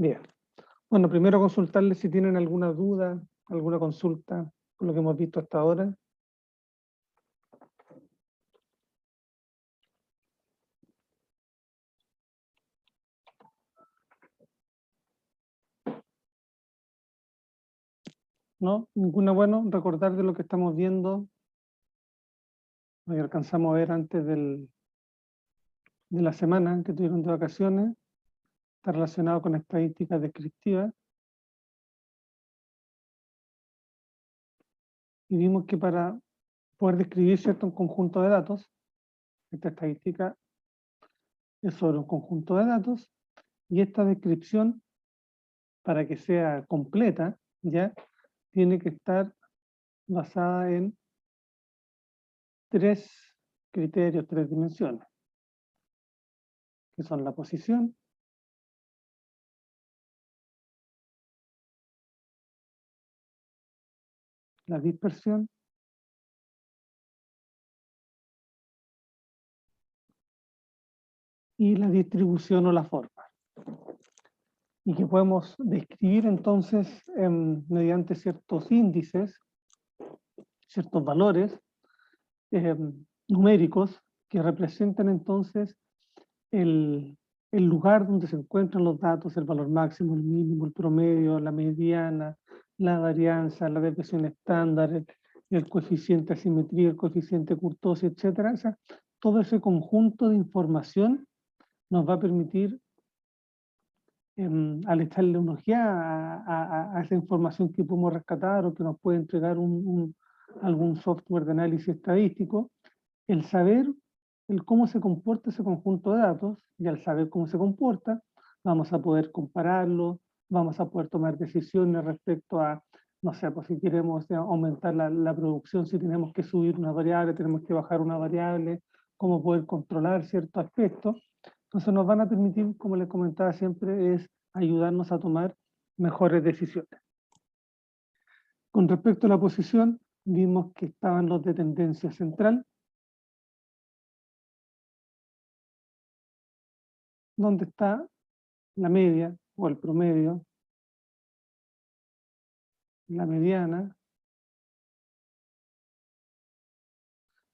Bien. Bueno, primero consultarles si tienen alguna duda, alguna consulta con lo que hemos visto hasta ahora. ¿No? Ninguna. Bueno, recordar de lo que estamos viendo, lo que alcanzamos a ver antes de la semana que tuvieron de vacaciones, está relacionado con estadísticas descriptivas. Y vimos que para poder describir cierto un conjunto de datos, esta estadística es sobre un conjunto de datos, y esta descripción, para que sea completa, ya tiene que estar basada en tres criterios, tres dimensiones, que son la posición, la dispersión y la distribución o la forma. Y que podemos describir entonces mediante ciertos índices, ciertos valores numéricos que representan entonces el, el lugar donde se encuentran los datos, el valor máximo, el mínimo, el promedio, la mediana, la varianza, la desviación estándar, el coeficiente de asimetría, el coeficiente de Kurtosi, etc. O sea, todo ese conjunto de información nos va a permitir, al echarle una ojeada a esa información que podemos rescatar o que nos puede entregar algún software de análisis estadístico, el saber cómo se comporta ese conjunto de datos, y al saber cómo se comporta, vamos a poder compararlo, vamos a poder tomar decisiones respecto a, no sé, pues si queremos aumentar la producción, si tenemos que subir una variable, tenemos que bajar una variable, cómo poder controlar ciertos aspectos. Entonces nos van a permitir, como les comentaba siempre, es ayudarnos a tomar mejores decisiones. Con respecto a la posición, vimos que estaban los de tendencia central, donde está la media o el promedio, la mediana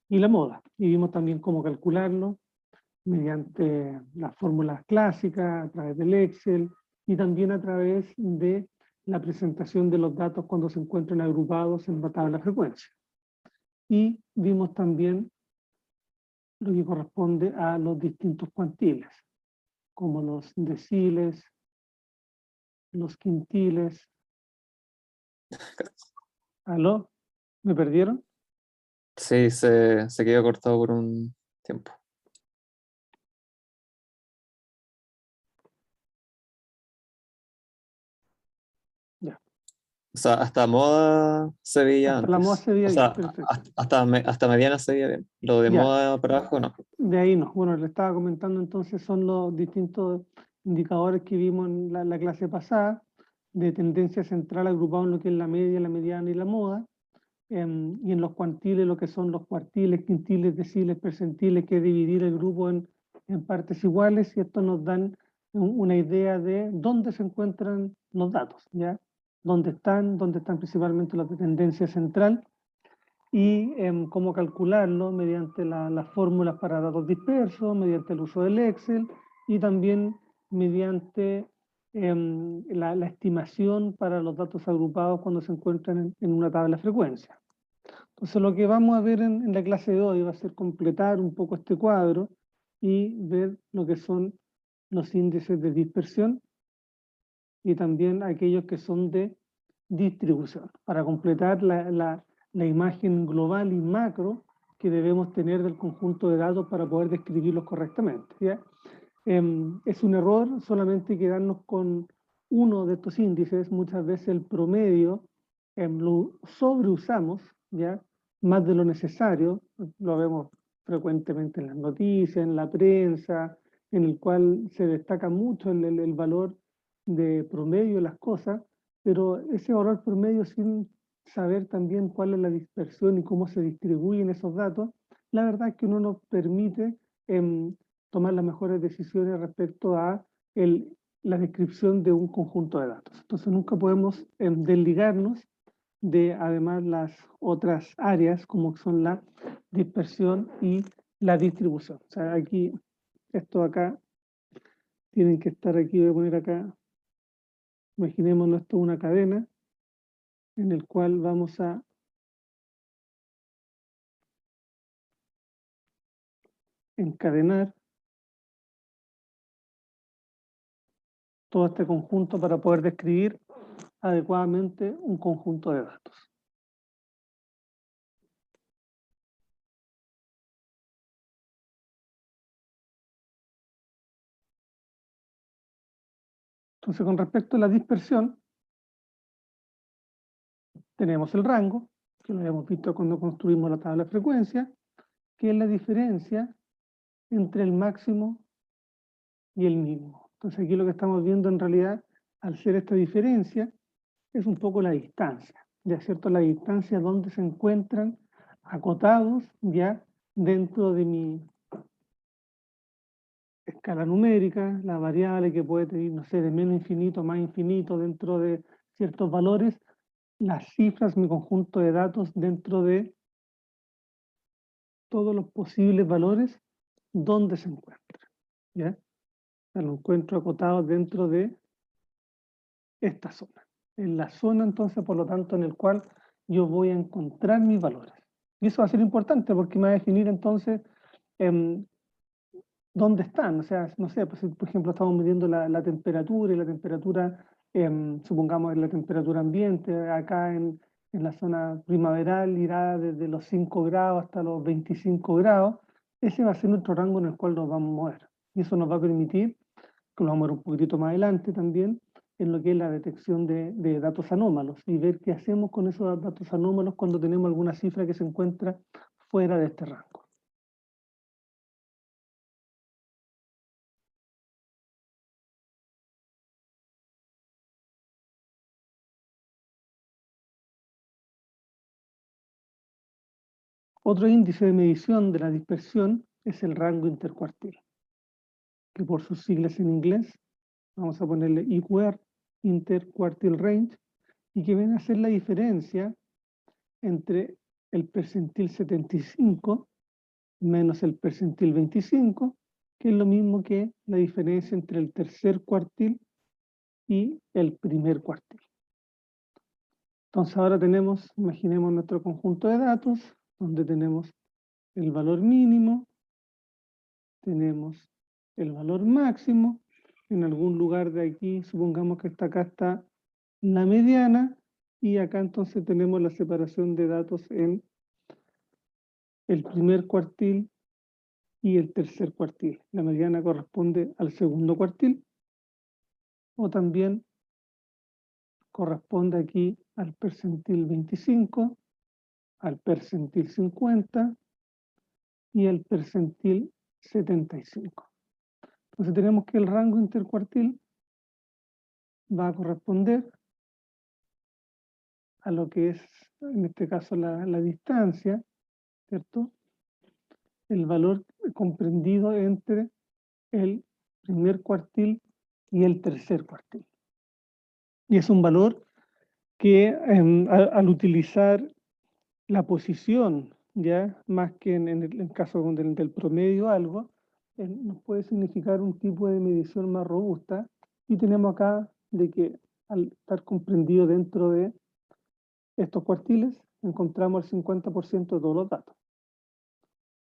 y la moda. Y vimos también cómo calcularlo mediante las fórmulas clásicas, a través del Excel y también a través de la presentación de los datos cuando se encuentran agrupados en una tabla de frecuencia. Y vimos también lo que corresponde a los distintos cuantiles, como los deciles, los quintiles. ¿Aló? ¿Me perdieron? Sí, se quedó cortado por un tiempo. Ya. O sea, hasta moda se veía Hasta la moda antes. se veía O bien, sea, perfecto. hasta mediana se veía bien. Lo de Ya, moda para abajo no. de ahí no. Bueno, le estaba comentando entonces son los distintos indicadores que vimos en la clase pasada, de tendencia central agrupado en lo que es la media, la mediana y la moda, y en los cuantiles lo que son los cuartiles, quintiles, deciles, percentiles, que es dividir el grupo en partes iguales, y esto nos dan una idea de dónde se encuentran los datos, ¿ya? Dónde están principalmente los de tendencia central, y cómo calcularlo mediante las fórmulas para datos dispersos, mediante el uso del Excel y también mediante la estimación para los datos agrupados cuando se encuentran en una tabla de frecuencia. Entonces lo que vamos a ver en la clase de hoy va a ser completar un poco este cuadro y ver lo que son los índices de dispersión y también aquellos que son de distribución, para completar la imagen global y macro que debemos tener del conjunto de datos para poder describirlos correctamente, ¿ya? Es un error solamente quedarnos con uno de estos índices. Muchas veces el promedio lo sobreusamos, ¿ya? Más de lo necesario, lo vemos frecuentemente en las noticias, en la prensa, en el cual se destaca mucho el valor de promedio de las cosas, pero ese valor promedio sin saber también cuál es la dispersión y cómo se distribuyen esos datos, la verdad es que no nos permite tomar las mejores decisiones respecto a el la descripción de un conjunto de datos. Entonces nunca podemos desligarnos de además las otras áreas como son la dispersión y la distribución. O sea, aquí, esto acá, tienen que estar aquí, voy a poner acá, imaginémonos esto una cadena en el cual vamos a encadenar todo este conjunto para poder describir adecuadamente un conjunto de datos. Entonces, con respecto a la dispersión, tenemos el rango, que lo habíamos visto cuando construimos la tabla de frecuencia, que es la diferencia entre el máximo y el mínimo. Entonces aquí lo que estamos viendo en realidad, al ser esta diferencia, es un poco la distancia, ¿ya cierto? La distancia donde se encuentran acotados ya dentro de mi escala numérica, la variable que puede tener, no sé, de menos infinito a más infinito dentro de ciertos valores, las cifras, mi conjunto de datos dentro de todos los posibles valores donde se encuentra, ¿ya? O sea, lo encuentro acotado dentro de esta zona. En la zona, entonces, por lo tanto, en el cual yo voy a encontrar mis valores. Y eso va a ser importante porque me va a definir, entonces, dónde están. O sea, no sé, pues, si, por ejemplo, estamos midiendo la temperatura y la temperatura, supongamos, es la temperatura ambiente, acá en la zona primaveral irá desde los 5 grados hasta los 25 grados. Ese va a ser nuestro rango en el cual nos vamos a mover. Y eso nos va a permitir, que lo vamos a ver un poquitito más adelante también, en lo que es la detección de datos anómalos y ver qué hacemos con esos datos anómalos cuando tenemos alguna cifra que se encuentra fuera de este rango. Otro índice de medición de la dispersión es el rango intercuartil, que por sus siglas en inglés vamos a ponerle IQR, Interquartile Range, y que viene a ser la diferencia entre el percentil 75 menos el percentil 25, que es lo mismo que la diferencia entre el tercer cuartil y el primer cuartil. Entonces ahora tenemos, imaginemos nuestro conjunto de datos, donde tenemos el valor mínimo, tenemos el valor máximo, en algún lugar de aquí, supongamos que acá está la mediana, y acá entonces tenemos la separación de datos en el primer cuartil y el tercer cuartil. La mediana corresponde al segundo cuartil, o también corresponde aquí al percentil 25, al percentil 50 y al percentil 75. Entonces tenemos que el rango intercuartil va a corresponder a lo que es, en este caso, la distancia, ¿cierto? El valor comprendido entre el primer cuartil y el tercer cuartil. Y es un valor que al utilizar la posición, ya más que en el caso del promedio algo, nos puede significar un tipo de medición más robusta. Y tenemos acá de que al estar comprendido dentro de estos cuartiles, encontramos el 50% de todos los datos.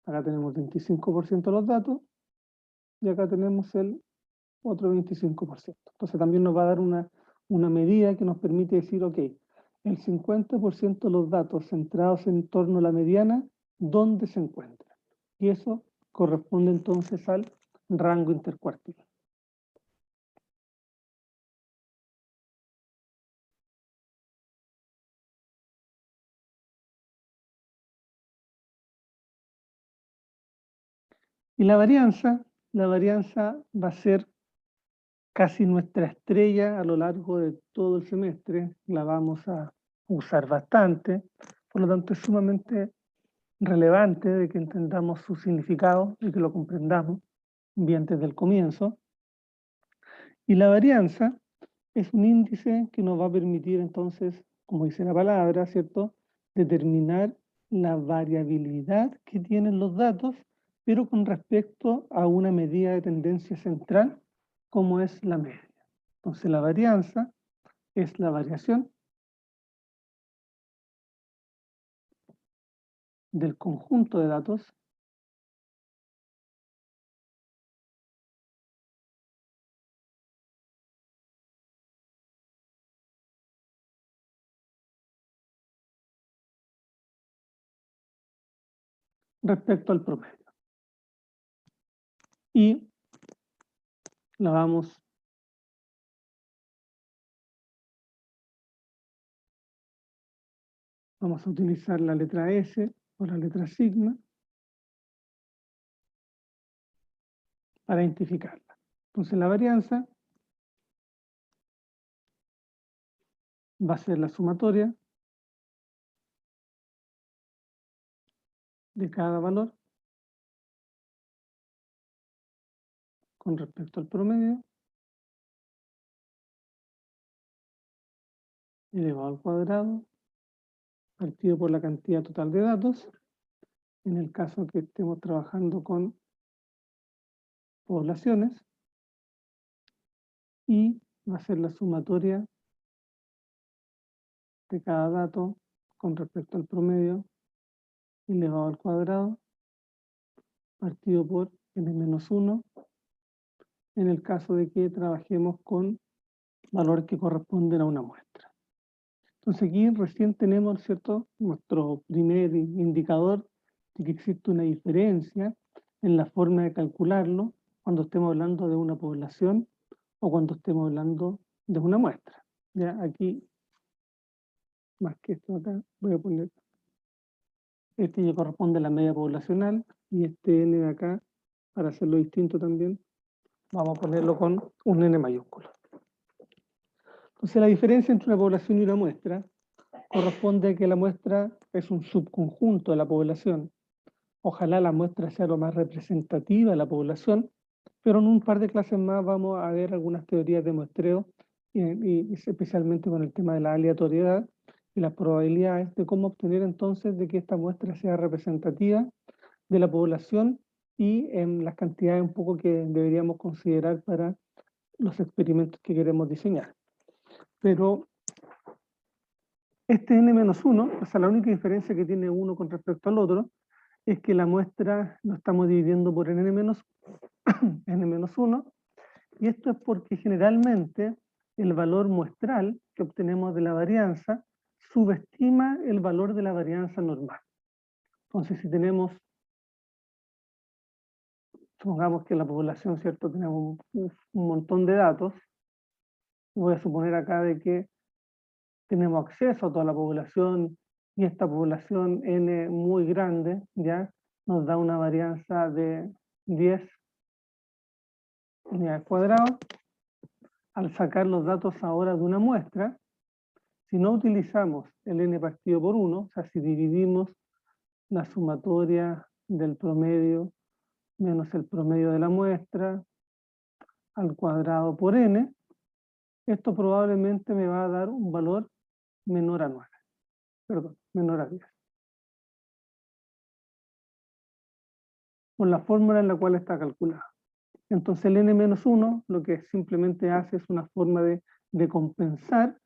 Acá tenemos el 25% de los datos y acá tenemos el otro 25%. Entonces también nos va a dar una medida que nos permite decir, ok, el 50% de los datos centrados en torno a la mediana, ¿dónde se encuentran? Y eso corresponde entonces al rango intercuartil. Y la varianza va a ser casi nuestra estrella a lo largo de todo el semestre. La vamos a usar bastante, por lo tanto es sumamente relevante de que entendamos su significado y que lo comprendamos bien desde el comienzo. Y la varianza es un índice que nos va a permitir entonces, como dice la palabra, ¿cierto?, determinar la variabilidad que tienen los datos, pero con respecto a una medida de tendencia central, como es la media. Entonces la varianza es la variación del conjunto de datos respecto al promedio. Y la vamos a utilizar la letra S o la letra sigma para identificarla. Entonces la varianza va a ser la sumatoria de cada valor con respecto al promedio elevado al cuadrado partido por la cantidad total de datos, en el caso que estemos trabajando con poblaciones, y va a ser la sumatoria de cada dato con respecto al promedio elevado al cuadrado partido por n-1 en el caso de que trabajemos con valores que corresponden a una muestra. Entonces aquí recién tenemos, ¿cierto?, nuestro primer indicador de que existe una diferencia en la forma de calcularlo cuando estemos hablando de una población o cuando estemos hablando de una muestra. Ya aquí, más que esto acá, voy a poner este ya corresponde a la media poblacional y este n de acá, para hacerlo distinto también, vamos a ponerlo con un n mayúsculo. Entonces la diferencia entre una población y una muestra corresponde a que la muestra es un subconjunto de la población. Ojalá la muestra sea lo más representativa de la población, pero en un par de clases más vamos a ver algunas teorías de muestreo, y especialmente con el tema de la aleatoriedad y las probabilidades de cómo obtener entonces de que esta muestra sea representativa de la población y en las cantidades un poco que deberíamos considerar para los experimentos que queremos diseñar. Pero este n-1, o sea, la única diferencia que tiene uno con respecto al otro, es que la muestra lo estamos dividiendo por n-1, y esto es porque generalmente el valor muestral que obtenemos de la varianza subestima el valor de la varianza normal. Entonces, si tenemos, supongamos que en la población, ¿cierto?, tenemos un montón de datos, voy a suponer acá de que tenemos acceso a toda la población y esta población n muy grande, ¿ya?, nos da una varianza de 10 unidades cuadradas. Al sacar los datos ahora de una muestra, si no utilizamos el n partido por 1, o sea, si dividimos la sumatoria del promedio menos el promedio de la muestra al cuadrado por n, esto probablemente me va a dar un valor menor a 9, perdón, menor a 10. Con la fórmula en la cual está calculada. Entonces el n-1 lo que simplemente hace es una forma de compensar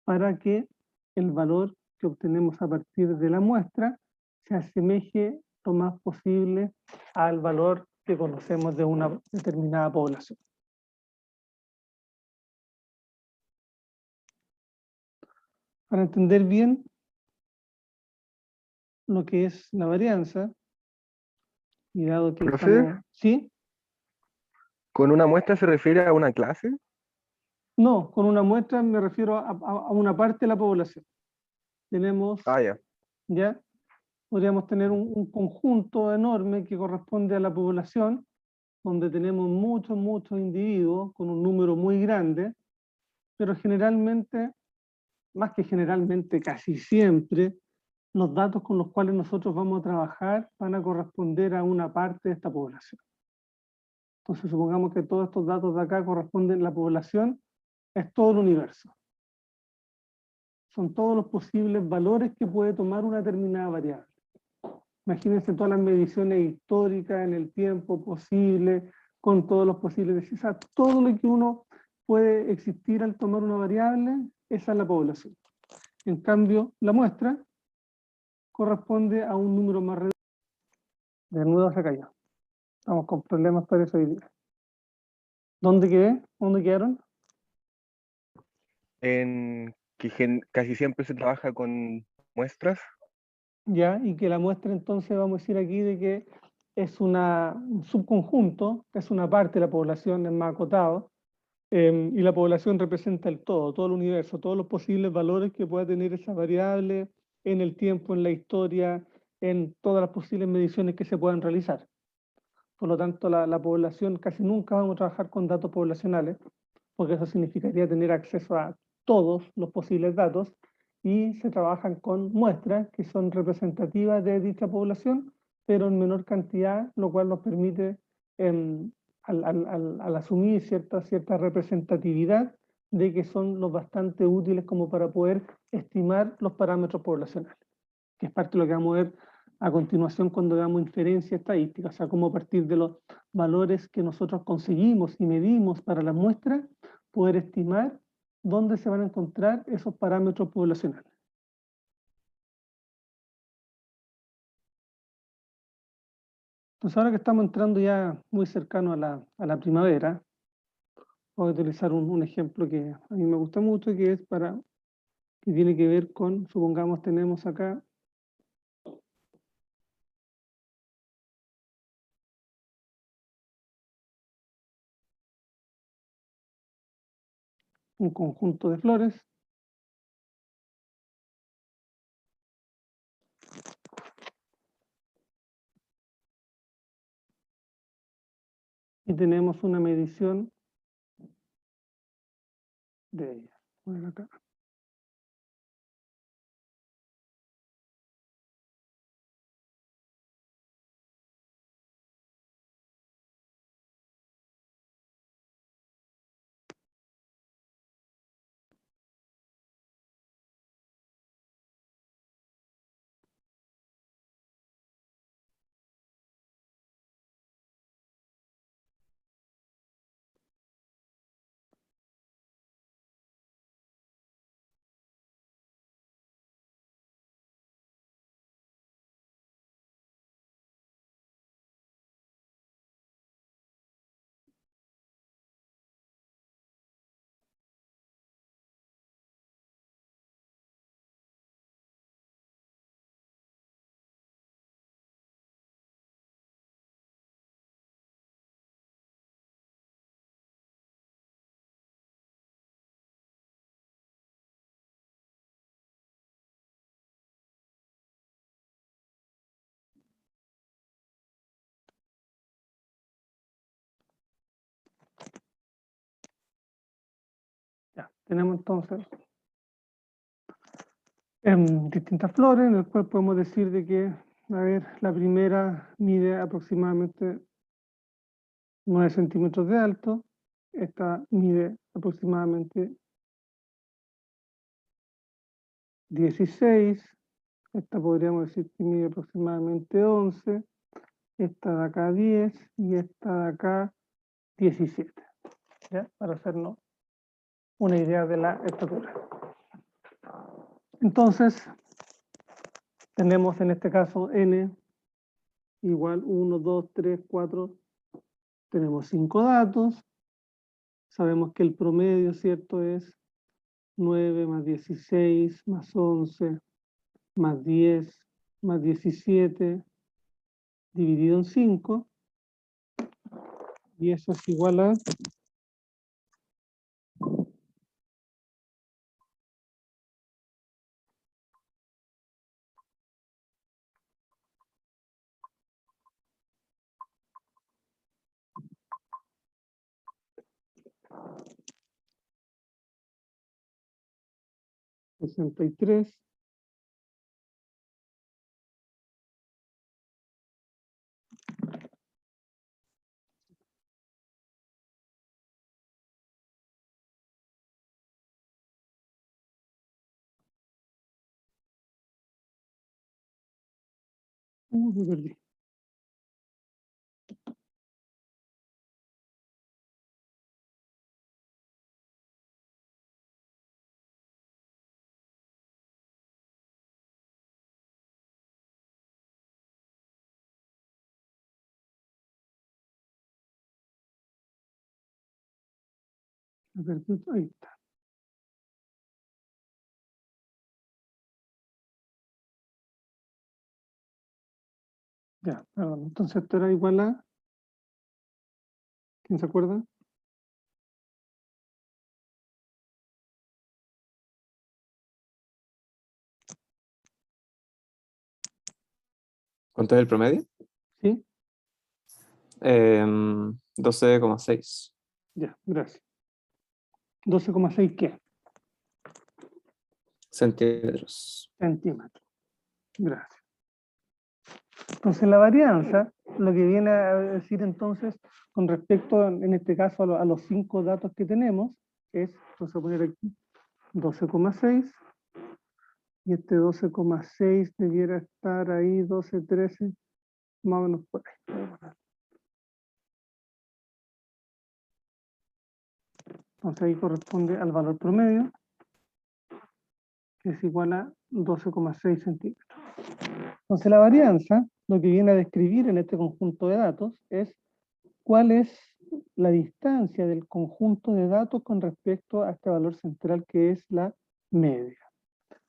para que el valor que obtenemos a partir de la muestra se asemeje lo más posible al valor que conocemos de una determinada población. Para entender bien lo que es la varianza, y dado que ¿Profe? estamos... ¿Sí? ¿Con una muestra se refiere a una clase? No, con una muestra me refiero a una parte de la población. Tenemos, Ya. ¿ya? Podríamos tener un conjunto enorme que corresponde a la población, donde tenemos muchos individuos con un número muy grande, pero generalmente, más que generalmente, casi siempre, los datos con los cuales nosotros vamos a trabajar van a corresponder a una parte de esta población. Entonces supongamos que todos estos datos de acá corresponden, la población es todo el universo. Son todos los posibles valores que puede tomar una determinada variable. Imagínense todas las mediciones históricas en el tiempo posible, con todos los posibles, o sea, todo lo que uno puede existir al tomar una variable, esa es la población. En cambio, la muestra corresponde a un número más reducido. De nuevo se cayó. Estamos con problemas para eso hoy día. ¿Dónde quedé? ¿Dónde quedaron? En que casi siempre se trabaja con muestras. Ya, y que la muestra entonces vamos a decir aquí de que es un subconjunto, es una parte de la población, es más acotado, y la población representa el todo el universo, todos los posibles valores que pueda tener esa variable en el tiempo, en la historia, en todas las posibles mediciones que se puedan realizar. Por lo tanto, la población, casi nunca vamos a trabajar con datos poblacionales, porque eso significaría tener acceso a todos los posibles datos, y se trabajan con muestras que son representativas de dicha población, pero en menor cantidad, lo cual nos permite, al asumir cierta representatividad, de que son los bastante útiles como para poder estimar los parámetros poblacionales, que es parte de lo que vamos a ver a continuación cuando hagamos inferencia estadística, o sea, cómo a partir de los valores que nosotros conseguimos y medimos para las muestras, poder estimar dónde se van a encontrar esos parámetros poblacionales. Entonces ahora que estamos entrando ya muy cercano a la primavera, voy a utilizar un ejemplo que a mí me gusta mucho, que es que tiene que ver con, supongamos tenemos acá un conjunto de flores, y tenemos una medición de ellas. Voy a poner acá. Ya, tenemos entonces distintas flores, en el cual podemos decir de que, a ver, la primera mide aproximadamente 9 centímetros de alto, esta mide aproximadamente 16, esta podríamos decir que mide aproximadamente 11, esta de acá 10 y esta de acá 17, ¿ya? Para hacernos una idea de la estatura. Entonces, tenemos en este caso n igual 1, 2, 3, 4, tenemos 5 datos, sabemos que el promedio, ¿cierto?, es 9 más 16 más 11 más 10 más 17 dividido en 5, y eso es igual a 63 Me perdí. Me perdí. Ahí está. Ya, perdón. Entonces esto era igual a, ¿quién se acuerda? ¿Cuánto es el promedio? ¿Sí? 12,6 Ya, gracias. 12,6 ¿qué? centímetros. Centímetros. Gracias. Entonces la varianza, lo que viene a decir entonces, con respecto, en este caso, a los 5 datos que tenemos, es, entonces voy a poner aquí 12,6, y este 12,6 debiera estar ahí, 12, 13, más o menos por ahí. Entonces ahí corresponde al valor promedio, que es igual a 12,6 centímetros. Entonces la varianza, lo que viene a describir en este conjunto de datos es cuál es la distancia del conjunto de datos con respecto a este valor central que es la media.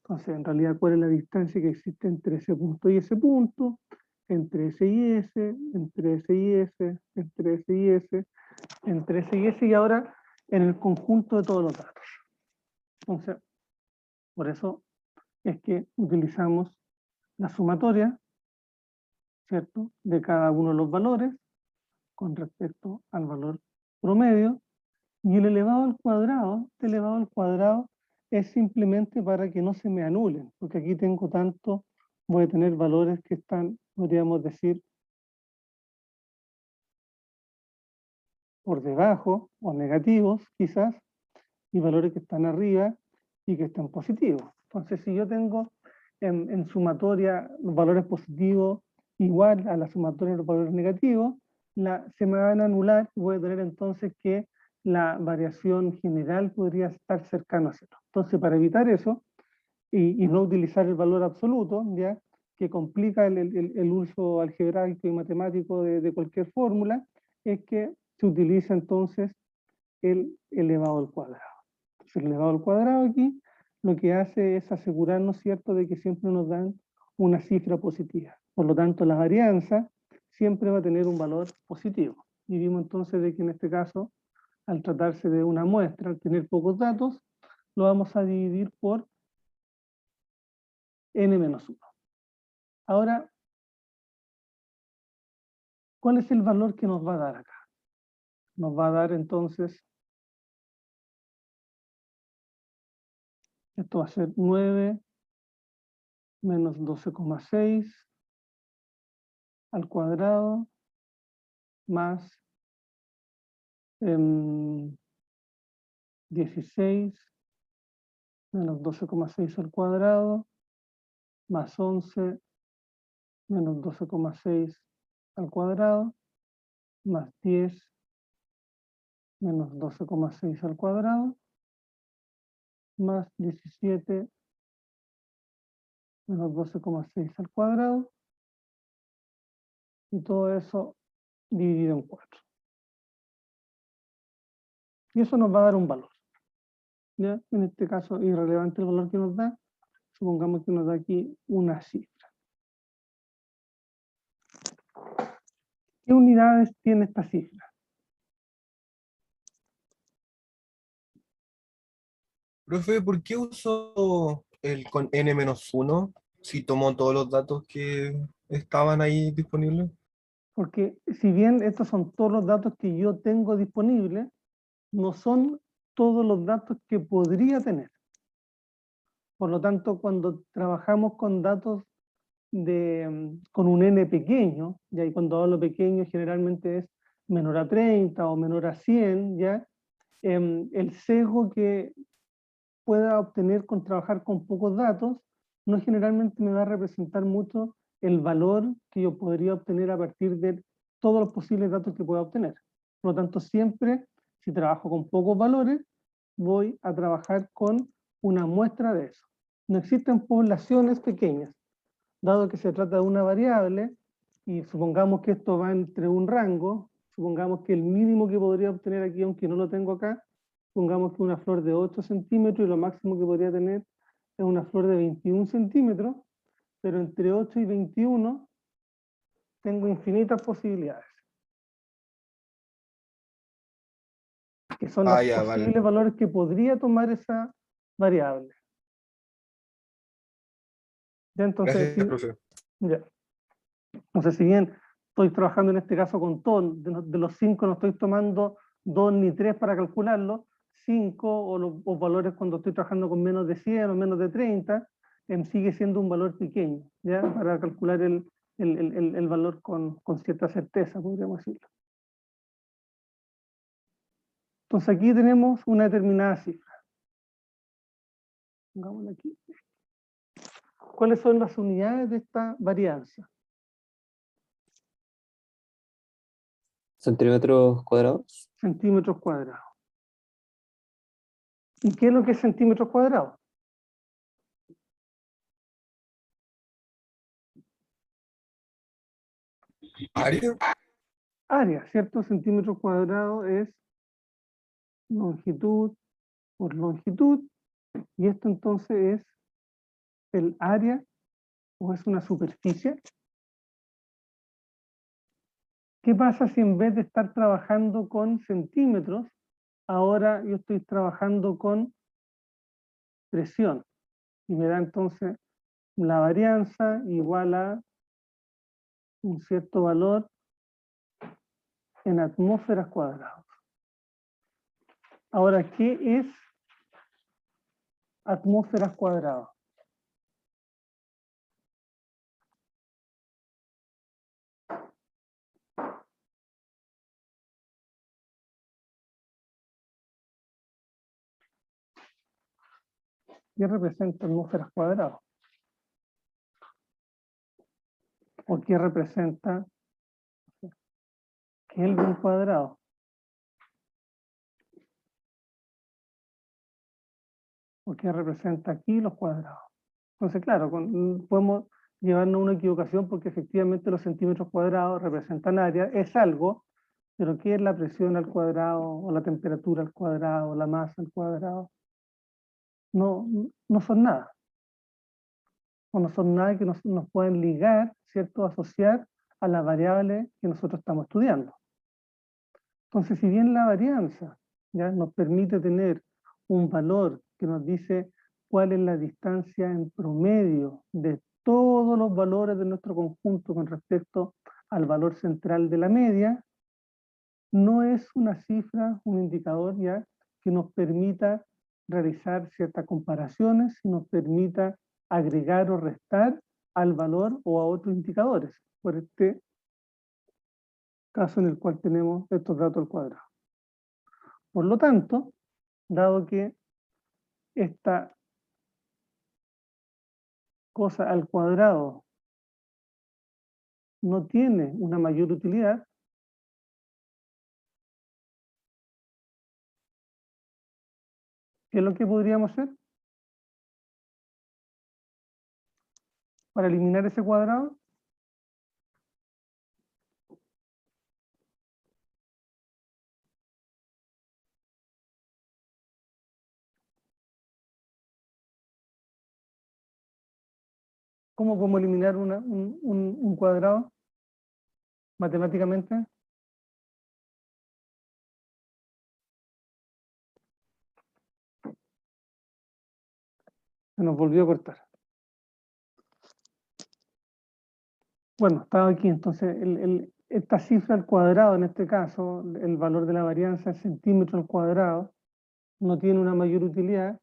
Entonces, en realidad, cuál es la distancia que existe entre ese punto y ese punto, entre ese y ese, entre ese y ese, entre ese y ese, entre ese y ese, y ahora en el conjunto de todos los datos. Entonces, por eso es que utilizamos la sumatoria, ¿cierto?, de cada uno de los valores con respecto al valor promedio, y el elevado al cuadrado, este elevado al cuadrado es simplemente para que no se me anulen, porque aquí tengo tanto, voy a tener valores que están, podríamos decir, por debajo o negativos quizás, y valores que están arriba y que están positivos. Entonces, si yo tengo en sumatoria los valores positivos igual a la sumatoria de los valores negativos, se me van a anular y voy a tener entonces que la variación general podría estar cercana a cero. Entonces, para evitar eso y no utilizar el valor absoluto, ¿ya?, que complica el uso algebraico y matemático de cualquier fórmula, es que se utiliza entonces el elevado al cuadrado. Entonces, el elevado al cuadrado aquí lo que hace es asegurarnos, ¿cierto?, de que siempre nos dan una cifra positiva. Por lo tanto, la varianza siempre va a tener un valor positivo. Y vimos entonces de que en este caso, al tratarse de una muestra, al tener pocos datos, lo vamos a dividir por n-1. Ahora, ¿cuál es el valor que nos va a dar acá? Nos va a dar entonces, esto va a ser 9 menos 12,6 al cuadrado más 16 menos 12,6 al cuadrado más 11 menos 12,6 al cuadrado más 10 menos 12,6 al cuadrado más 17 menos 12,6 al cuadrado, y todo eso dividido en 4. Y eso nos va a dar un valor, ¿ya? En este caso, irrelevante el valor que nos da, supongamos que nos da aquí una cifra. ¿Qué unidades tiene esta cifra? Profe, ¿por qué usó el con n-1 si tomó todos los datos que estaban ahí disponibles? Porque si bien estos son todos los datos que yo tengo disponibles, no son todos los datos que podría tener. Por lo tanto, cuando trabajamos con datos con un n pequeño, ¿ya? Y cuando hablo pequeño generalmente es menor a 30 o menor a 100, ¿ya? El sesgo que pueda obtener con trabajar con pocos datos no generalmente me va a representar mucho el valor que yo podría obtener a partir de todos los posibles datos que pueda obtener. Por lo tanto, siempre, si trabajo con pocos valores, voy a trabajar con una muestra de eso. No existen poblaciones pequeñas, dado que se trata de una variable, y supongamos que esto va entre un rango, supongamos que el mínimo que podría obtener aquí, aunque no lo tengo acá, supongamos que una flor de 8 centímetros, y lo máximo que podría tener es una flor de 21 centímetros, pero entre 8 y 21 tengo infinitas posibilidades, que son los Ya, posibles vale. valores que podría tomar esa variable. Ya, entonces, Gracias, profe. ya. Entonces, si bien estoy trabajando en este caso con todo, de los 5 no estoy tomando 2 ni 3 para calcularlo, 5 o los valores cuando estoy trabajando con menos de 100 o menos de 30, sigue siendo un valor pequeño, ¿ya? Para calcular el valor con cierta certeza, podríamos decirlo. Entonces aquí tenemos una determinada cifra. Pongámosla aquí. ¿Cuáles son las unidades de esta varianza? ¿Centímetros cuadrados? Centímetros cuadrados. ¿Y qué es lo que es centímetros cuadrados? ¿Área? Área, ¿cierto? Centímetros cuadrados es longitud por longitud, y esto entonces es el área, o es una superficie. ¿Qué pasa si en vez de estar trabajando con centímetros, ahora yo estoy trabajando con presión? Y me da entonces la varianza igual a un cierto valor en atmósferas cuadradas. Ahora, ¿qué es atmósferas cuadradas? ¿Qué representa atmósferas cuadradas? ¿O qué representa Kelvin cuadrado? ¿O qué representa kilos cuadrados? Entonces, claro, podemos llevarnos a una equivocación porque efectivamente los centímetros cuadrados representan área, es algo, pero ¿qué es la presión al cuadrado, o la temperatura al cuadrado, o la masa al cuadrado? No, no son nada. O no son nada que nos pueden ligar, ¿cierto?, asociar a la variable que nosotros estamos estudiando. Entonces, si bien la varianza ya nos permite tener un valor que nos dice cuál es la distancia en promedio de todos los valores de nuestro conjunto con respecto al valor central de la media, no es una cifra, un indicador ya que nos permita realizar ciertas comparaciones y nos permita agregar o restar al valor o a otros indicadores, por este caso en el cual tenemos estos datos al cuadrado. Por lo tanto, dado que esta cosa al cuadrado no tiene una mayor utilidad, ¿qué es lo que podríamos hacer para eliminar ese cuadrado? ¿Cómo podemos eliminar un cuadrado matemáticamente? Se nos volvió a cortar. Bueno, estaba aquí, entonces esta cifra al cuadrado, en este caso, el valor de la varianza es centímetro al cuadrado, no tiene una mayor utilidad.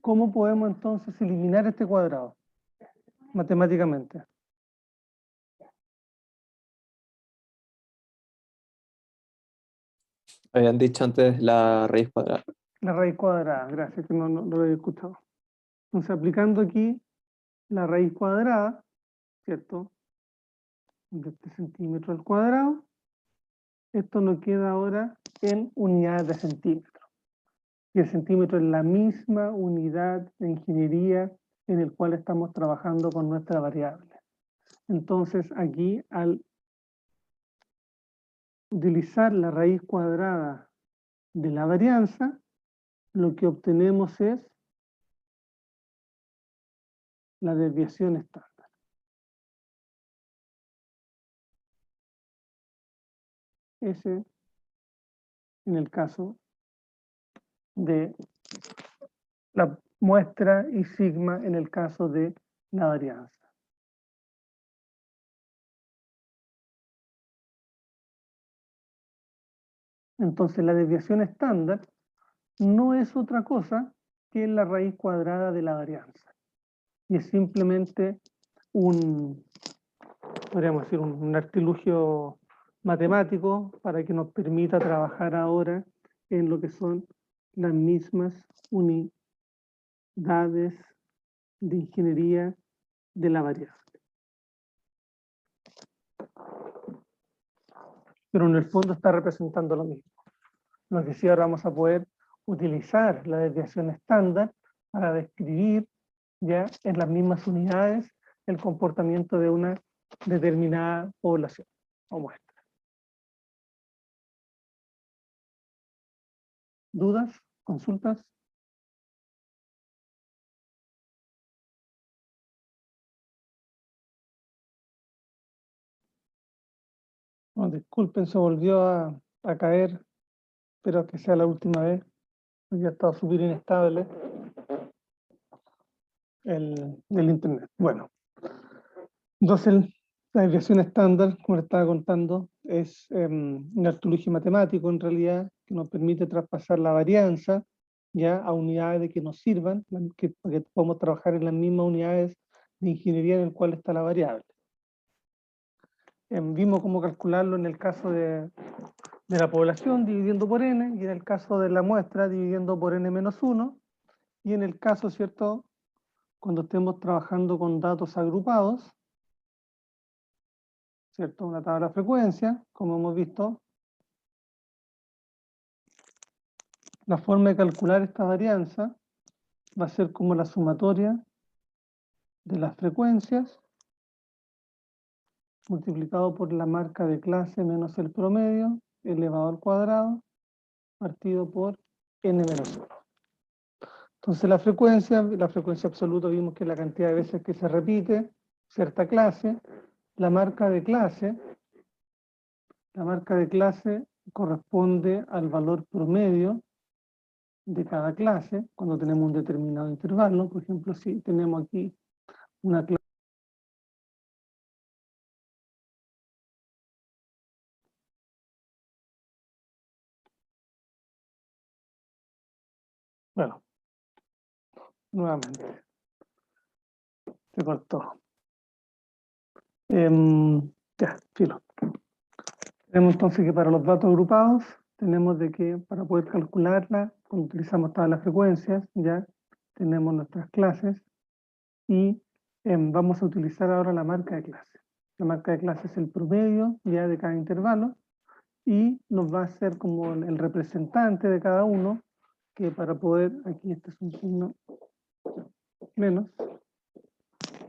¿Cómo podemos entonces eliminar este cuadrado matemáticamente? Habían dicho antes la raíz cuadrada. La raíz cuadrada, gracias, que no lo había escuchado. Entonces, aplicando aquí la raíz cuadrada, ¿cierto? De este centímetro al cuadrado. Esto nos queda ahora en unidades de centímetro. Y el centímetro es la misma unidad de ingeniería en el cual estamos trabajando con nuestra variable. Entonces aquí, al utilizar la raíz cuadrada de la varianza, lo que obtenemos es la desviación estándar. Ese en el caso de la muestra y sigma en el caso de la varianza. Entonces la desviación estándar no es otra cosa que la raíz cuadrada de la varianza. Y es simplemente podríamos decir, un artilugio matemático para que nos permita trabajar ahora en lo que son las mismas unidades de ingeniería de la variable. Pero en el fondo está representando lo mismo. Lo que sí ahora vamos a poder utilizar la desviación estándar para describir ya en las mismas unidades el comportamiento de una determinada población o muestra. ¿Dudas? ¿Consultas? No, disculpen, se volvió a caer. Espero que sea la última vez. Ya ha estado súper inestable el internet. Bueno, entonces la desviación estándar, como les estaba contando, es un artilugio matemático en realidad que nos permite traspasar la varianza ya a unidades que nos sirvan, que podamos trabajar en las mismas unidades de ingeniería en el cual está la variable. Vimos cómo calcularlo en el caso de la población dividiendo por n, y en el caso de la muestra dividiendo por n-1, y en el caso, ¿cierto?, cuando estemos trabajando con datos agrupados, ¿cierto?, una tabla de frecuencia, como hemos visto, la forma de calcular esta varianza va a ser como la sumatoria de las frecuencias multiplicado por la marca de clase menos el promedio elevado al cuadrado partido por n-1. Entonces la frecuencia absoluta vimos que es la cantidad de veces que se repite cierta clase. La marca de clase corresponde al valor promedio de cada clase cuando tenemos un determinado intervalo. Por ejemplo, si tenemos aquí una clase bueno, nuevamente se cortó. Ya, filo. Tenemos entonces que para los datos agrupados tenemos de que para poder calcularla, cuando utilizamos todas las frecuencias, ya tenemos nuestras clases y vamos a utilizar ahora la marca de clase. La marca de clase es el promedio ya de cada intervalo y nos va a ser como el representante de cada uno, que para poder, aquí este es un signo menos,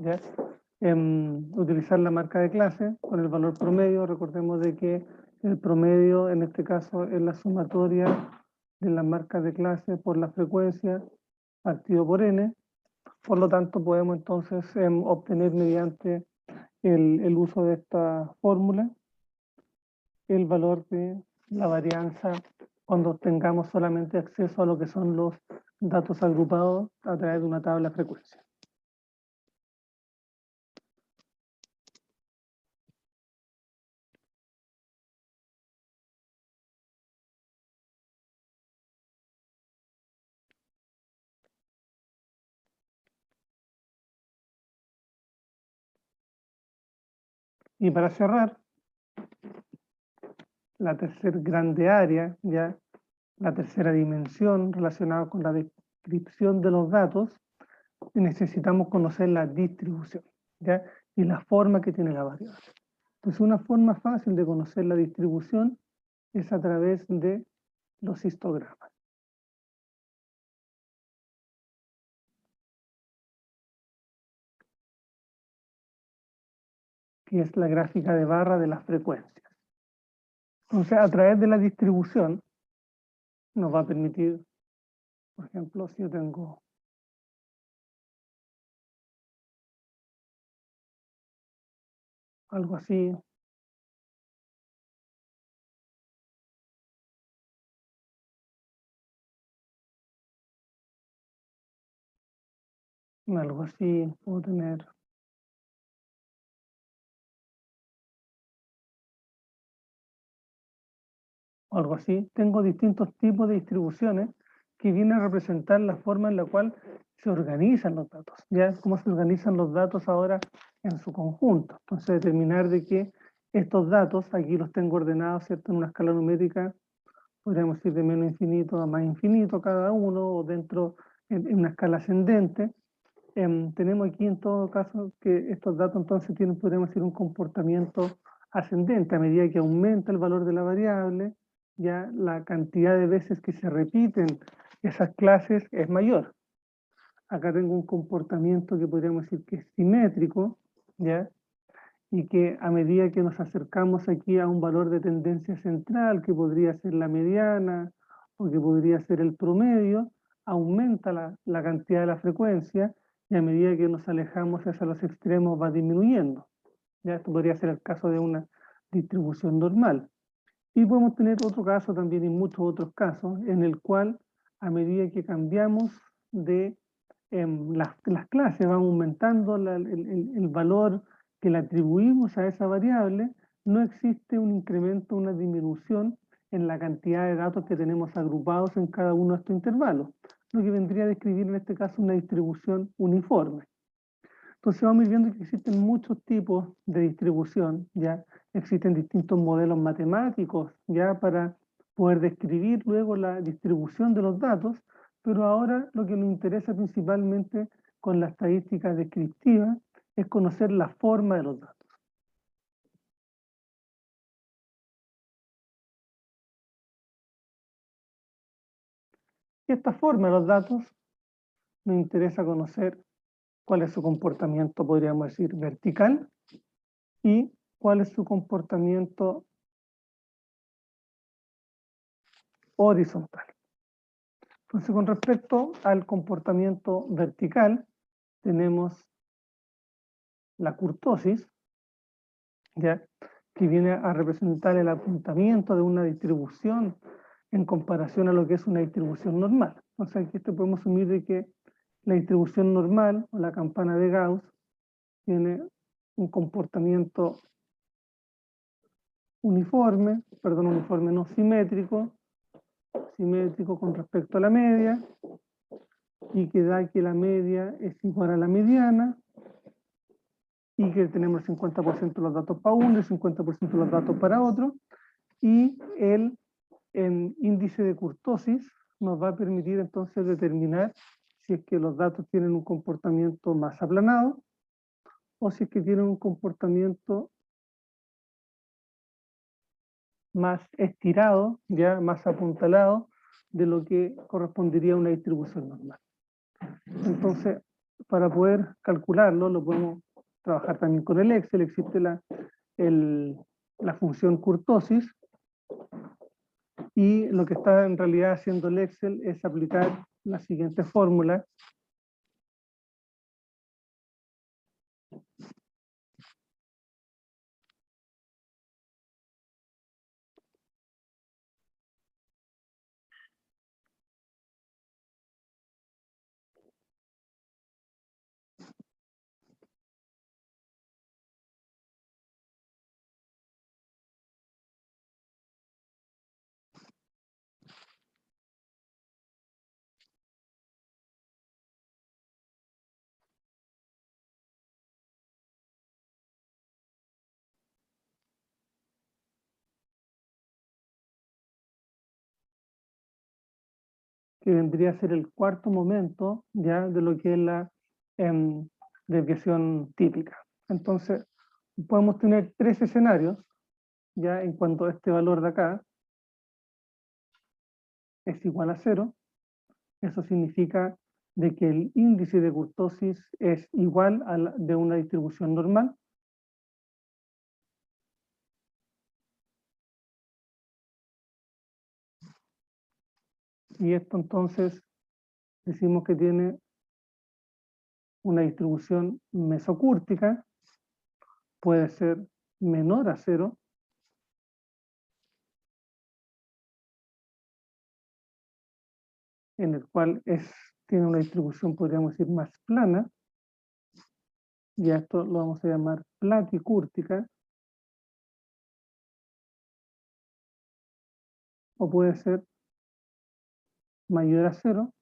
¿ya? Utilizar la marca de clase con el valor promedio. Recordemos de que el promedio en este caso es la sumatoria de las marcas de clase por la frecuencia partido por n. Por lo tanto podemos entonces obtener mediante el uso de esta fórmula el valor de la varianza cuando tengamos solamente acceso a lo que son los datos agrupados a través de una tabla de frecuencia. Y para cerrar, la tercera grande área, ya la tercera dimensión relacionada con la descripción de los datos, necesitamos conocer la distribución, ¿ya? y la forma que tiene la variable. Entonces, una forma fácil de conocer la distribución es a través de los histogramas. Que es la gráfica de barra de las frecuencias. Entonces, a través de la distribución, nos va a permitir, por ejemplo, si yo tengo algo así, puedo tener algo así. Tengo distintos tipos de distribuciones que vienen a representar la forma en la cual se organizan los datos, ya cómo se organizan los datos ahora en su conjunto. Entonces, determinar de que estos datos, aquí los tengo ordenados, ¿cierto?, en una escala numérica, podríamos ir de menos infinito a más infinito cada uno, o dentro en una escala ascendente. Tenemos aquí en todo caso que estos datos entonces tienen, podríamos decir, un comportamiento ascendente. A medida que aumenta el valor de la variable, ya la cantidad de veces que se repiten esas clases es mayor. Acá tengo un comportamiento que podríamos decir que es simétrico, ¿ya? Y que a medida que nos acercamos aquí a un valor de tendencia central, que podría ser la mediana o que podría ser el promedio, aumenta la cantidad de la frecuencia, y a medida que nos alejamos hacia los extremos va disminuyendo. ¿Ya? Esto podría ser el caso de una distribución normal. Y podemos tener otro caso también, y muchos otros casos, en el cual a medida que cambiamos de las clases, van aumentando el valor que le atribuimos a esa variable, no existe un incremento, una disminución en la cantidad de datos que tenemos agrupados en cada uno de estos intervalos, lo que vendría a describir en este caso una distribución uniforme. Entonces vamos a ir viendo que existen muchos tipos de distribución, ya existen distintos modelos matemáticos ya para poder describir luego la distribución de los datos, pero ahora lo que nos interesa principalmente con la estadística descriptiva es conocer la forma de los datos. Y esta forma de los datos nos interesa conocer cuál es su comportamiento, podríamos decir, vertical, y cuál es su comportamiento horizontal. Entonces, con respecto al comportamiento vertical, tenemos la kurtosis, ¿ya?, que viene a representar el apuntamiento de una distribución en comparación a lo que es una distribución normal. Entonces, aquí podemos asumir de que la distribución normal, o la campana de Gauss, tiene un comportamiento uniforme no simétrico, con respecto a la media, y que da que la media es igual a la mediana, y que tenemos el 50% de los datos para uno y el 50% de los datos para otro, y el índice de kurtosis nos va a permitir entonces determinar si es que los datos tienen un comportamiento más aplanado o si es que tienen un comportamiento más estirado, ya más apuntalado de lo que correspondería a una distribución normal. Entonces, para poder calcularlo, lo podemos trabajar también con el Excel. Existe la función kurtosis, y lo que está en realidad haciendo el Excel es aplicar la siguiente fórmula. Que vendría a ser el cuarto momento ya de lo que es la desviación típica. Entonces, podemos tener tres escenarios, ya en cuanto a este valor de acá es igual a 0. Eso significa de que el índice de kurtosis es igual al de una distribución normal. Y esto entonces decimos que tiene una distribución mesocúrtica, puede ser menor a 0, en el cual tiene una distribución, podríamos decir, más plana, y a esto lo vamos a llamar platicúrtica, o puede ser mayor a 0,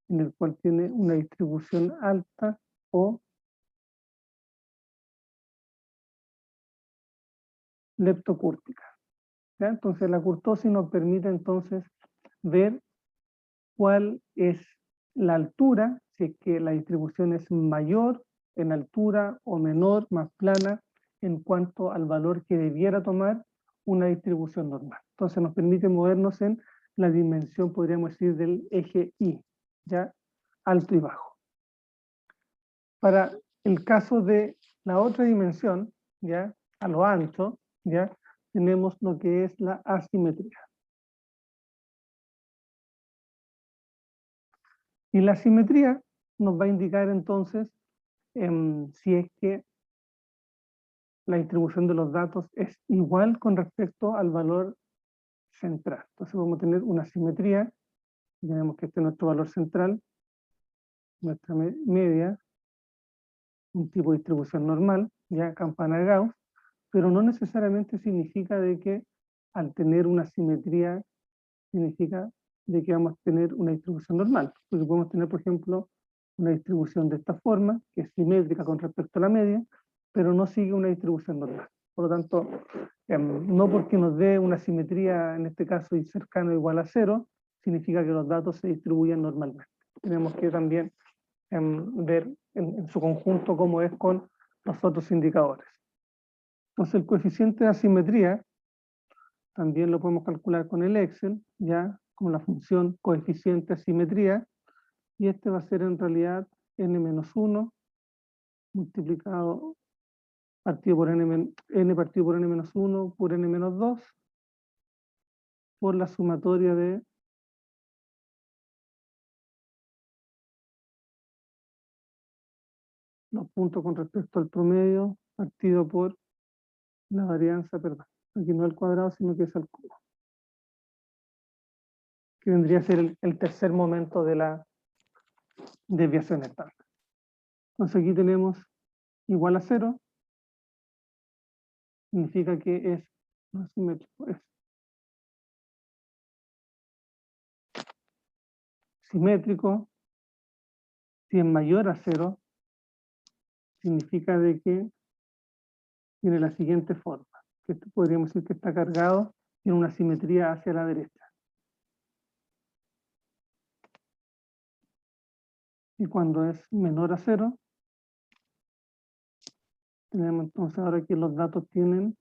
en el cual tiene una distribución alta o leptocúrtica. ¿Ya? Entonces la kurtosis nos permite entonces ver cuál es la altura, si es que la distribución es mayor en altura o menor, más plana, en cuanto al valor que debiera tomar una distribución normal. Entonces nos permite movernos en la dimensión, podríamos decir, del eje Y, ¿ya? Alto y bajo. Para el caso de la otra dimensión, ¿ya? A lo ancho, ¿ya? Tenemos lo que es la asimetría. Y la asimetría nos va a indicar entonces si es que la distribución de los datos es igual con respecto al valor central. Entonces vamos a tener una simetría, tenemos que este es nuestro valor central, nuestra media, un tipo de distribución normal, ya campana de Gauss, pero no necesariamente significa de que al tener una simetría significa de que vamos a tener una distribución normal, porque podemos tener, por ejemplo, una distribución de esta forma, que es simétrica con respecto a la media, pero no sigue una distribución normal. Por lo tanto, no porque nos dé una simetría, en este caso, y cercano o igual a 0, significa que los datos se distribuyen normalmente. Tenemos que también ver en su conjunto cómo es con los otros indicadores. Entonces, el coeficiente de asimetría también lo podemos calcular con el Excel, ya con la función coeficiente asimetría, y este va a ser en realidad n-1 multiplicado partido por n partido por n-1 por n-2 por la sumatoria de los puntos con respecto al promedio partido por la varianza, perdón, aquí no al cuadrado sino que es al cubo, que vendría a ser el tercer momento de la desviación estándar. Entonces aquí tenemos igual a 0, significa que es no simétrico, es simétrico. Si es mayor a 0, significa de que tiene la siguiente forma, que podríamos decir que está cargado, tiene una simetría hacia la derecha. Y cuando es menor a 0, tenemos entonces ahora que los datos tienen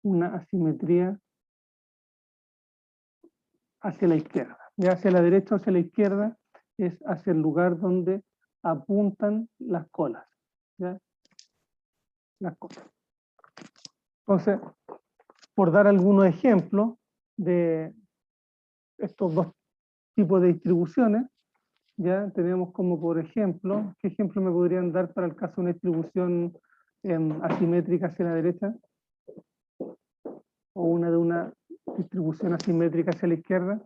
una asimetría hacia la izquierda. Ya hacia la derecha o hacia la izquierda es hacia el lugar donde apuntan las colas. ¿Ya? Las colas. Entonces, por dar algunos ejemplos de estos dos tipos de distribuciones, ya tenemos como por ejemplo, ¿qué ejemplo me podrían dar para el caso de una distribución asimétrica hacia la derecha? O una de una distribución asimétrica hacia la izquierda.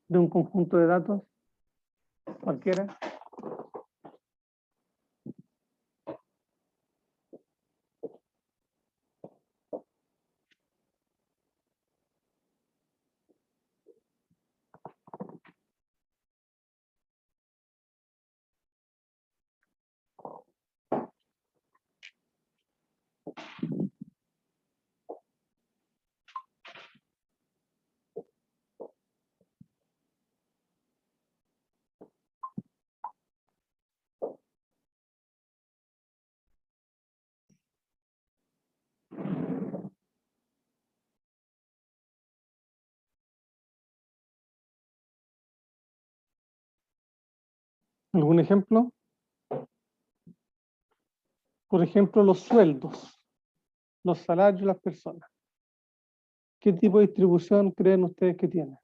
De un conjunto de datos, cualquiera. ¿Algún ejemplo? Por ejemplo, los sueldos, los salarios de las personas. ¿Qué tipo de distribución creen ustedes que tiene?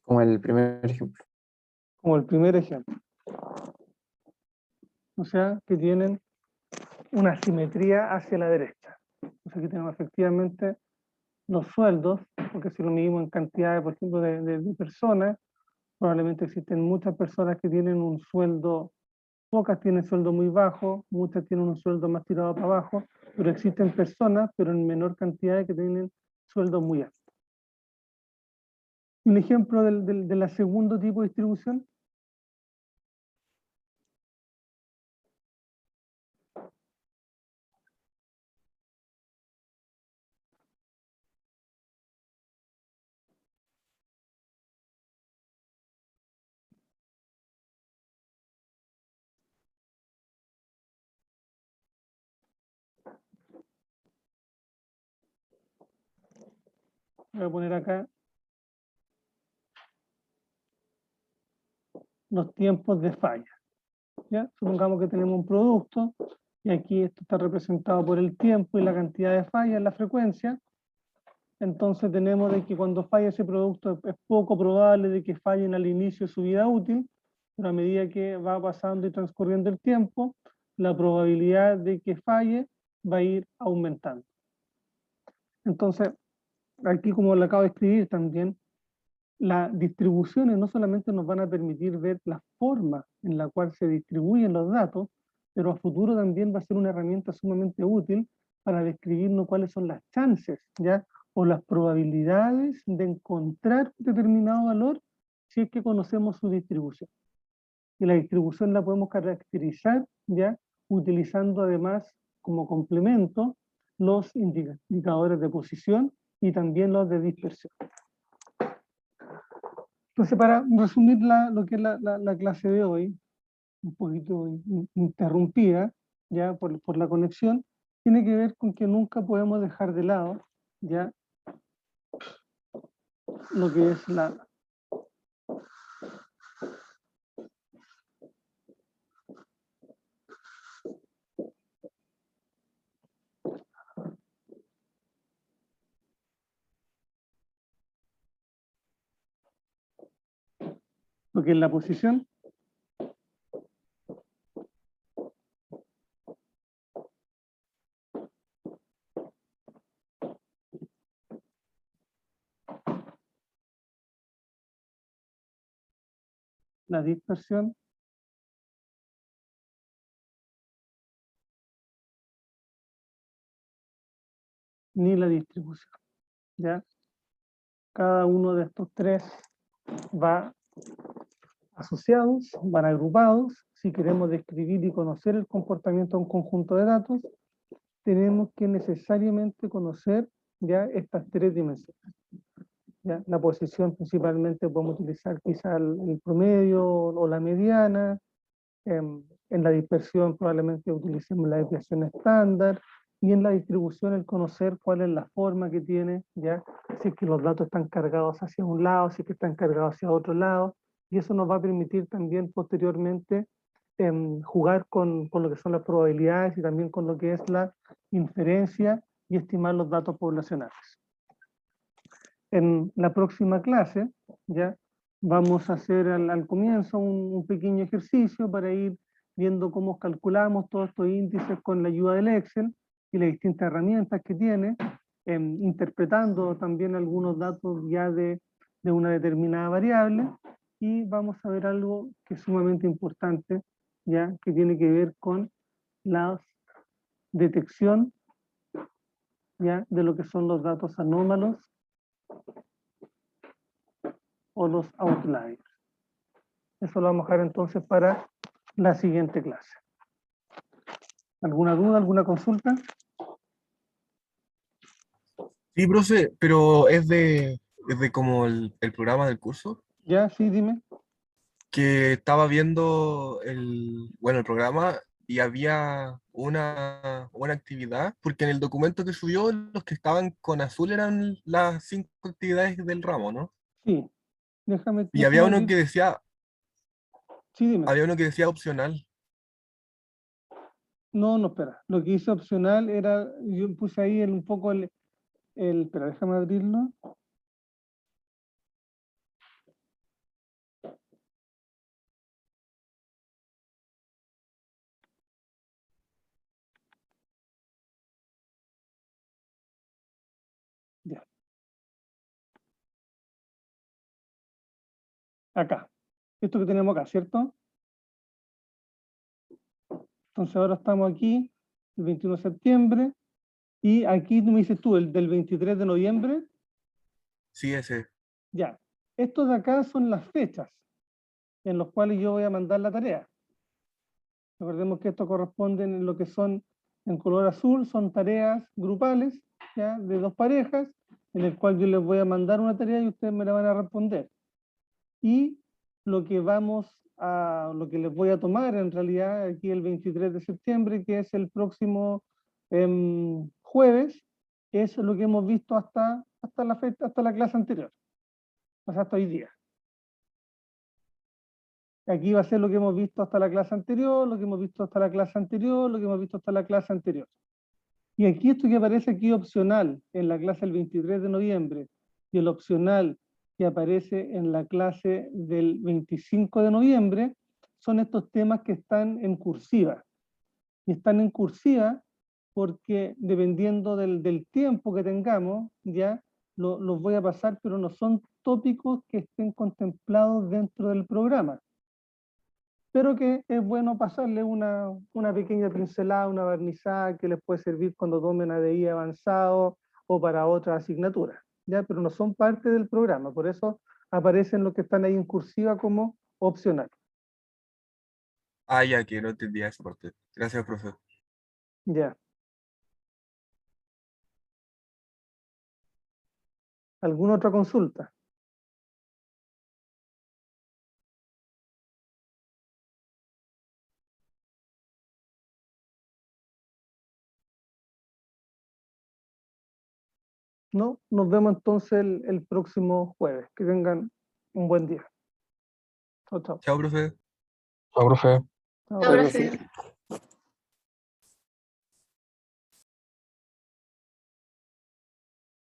Como el primer ejemplo. Como el primer ejemplo. O sea, que tienen una simetría hacia la derecha. O sea, que tenemos efectivamente los sueldos, porque si lo medimos en cantidades, por ejemplo, de personas, probablemente existen muchas personas que tienen un sueldo, pocas tienen sueldo muy bajo, muchas tienen un sueldo más tirado para abajo, pero existen personas, pero en menor cantidad, que tienen sueldos muy altos. Un ejemplo de la segundo tipo de distribución. Voy a poner acá los tiempos de falla. ¿Ya? Supongamos que tenemos un producto y aquí esto está representado por el tiempo y la cantidad de fallas, la frecuencia. Entonces tenemos de que cuando falla ese producto es poco probable de que fallen al inicio de su vida útil, pero a medida que va pasando y transcurriendo el tiempo, la probabilidad de que falle va a ir aumentando. Entonces, aquí como lo acabo de escribir también, las distribuciones no solamente nos van a permitir ver la forma en la cual se distribuyen los datos, pero a futuro también va a ser una herramienta sumamente útil para describirnos cuáles son las chances, ¿ya? O las probabilidades de encontrar determinado valor si es que conocemos su distribución. Y la distribución la podemos caracterizar, ¿ya? Utilizando además como complemento los indicadores de posición y también los de dispersión. Entonces, para resumir lo que es la clase de hoy, un poquito interrumpida ya por la conexión, tiene que ver con que nunca podemos dejar de lado ya lo que es la posición, la dispersión ni la distribución. ¿Ya? Cada uno de estos tres va asociados, van agrupados. Si queremos describir y conocer el comportamiento de un conjunto de datos, tenemos que necesariamente conocer ya estas tres dimensiones. ¿Ya? La posición principalmente podemos utilizar quizá el promedio o la mediana. En la dispersión probablemente utilicemos la desviación estándar, y en la distribución el conocer cuál es la forma que tiene, ¿ya? Si es que los datos están cargados hacia un lado, si es que están cargados hacia otro lado, y eso nos va a permitir también posteriormente jugar con lo que son las probabilidades y también con lo que es la inferencia y estimar los datos poblacionales. En la próxima clase, ya vamos a hacer al comienzo un pequeño ejercicio para ir viendo cómo calculamos todos estos índices con la ayuda del Excel y las distintas herramientas que tiene, interpretando también algunos datos ya de una determinada variable, y vamos a ver algo que es sumamente importante, ya que tiene que ver con la detección ya de lo que son los datos anómalos o los outliers. Eso lo vamos a dejar entonces para la siguiente clase. ¿Alguna duda, alguna consulta? Sí, profe, pero es de como el programa del curso. Ya, sí, dime. que estaba viendo el programa y había una actividad, porque en el documento que subió, los que estaban con azul eran las 5 actividades del ramo, ¿no? Sí, déjame, Y había déjame uno abrir. que decía, Sí, dime. opcional. No, no, espera. Lo que hice opcional era, yo puse ahí un poco espera, déjame abrirlo. Ya. Acá. Esto que tenemos acá, ¿cierto? Entonces ahora estamos aquí, el 21 de septiembre, y aquí tú me dices tú, el del 23 de noviembre, Sí, ese. ya. Estos de acá son las fechas en las cuales yo voy a mandar la tarea. Recordemos que esto corresponde en lo que son, en color azul, son tareas grupales, ¿ya? De 2 parejas, en el cual yo les voy a mandar una tarea y ustedes me la van a responder. Y lo lo que les voy a tomar en realidad aquí el 23 de septiembre, que es el próximo jueves, es lo que hemos visto hasta la fecha, hasta la clase anterior, o sea, hasta hoy día. Aquí va a ser lo que hemos visto hasta la clase anterior, lo que hemos visto hasta la clase anterior, lo que hemos visto hasta la clase anterior. Y aquí esto que aparece aquí opcional en la clase del 23 de noviembre y el opcional que aparece en la clase del 25 de noviembre son estos temas que están en cursiva. Y están en cursiva porque dependiendo del tiempo que tengamos, ya los voy a pasar, pero no son tópicos que estén contemplados dentro del programa, pero que es bueno pasarle una pequeña pincelada, una barnizada que les puede servir cuando tomen ADI avanzado o para otras asignaturas, ¿ya? Pero no son parte del programa, por eso aparecen los que están ahí en cursiva como opcional. Ah, ya que no entendía esa parte. Gracias, profe. ¿Ya? ¿Alguna otra consulta? ¿No? Nos vemos entonces el próximo jueves. Que tengan un buen día. Chao, chao. Chao, profe. Chao, profe. Chao. Chao, profe.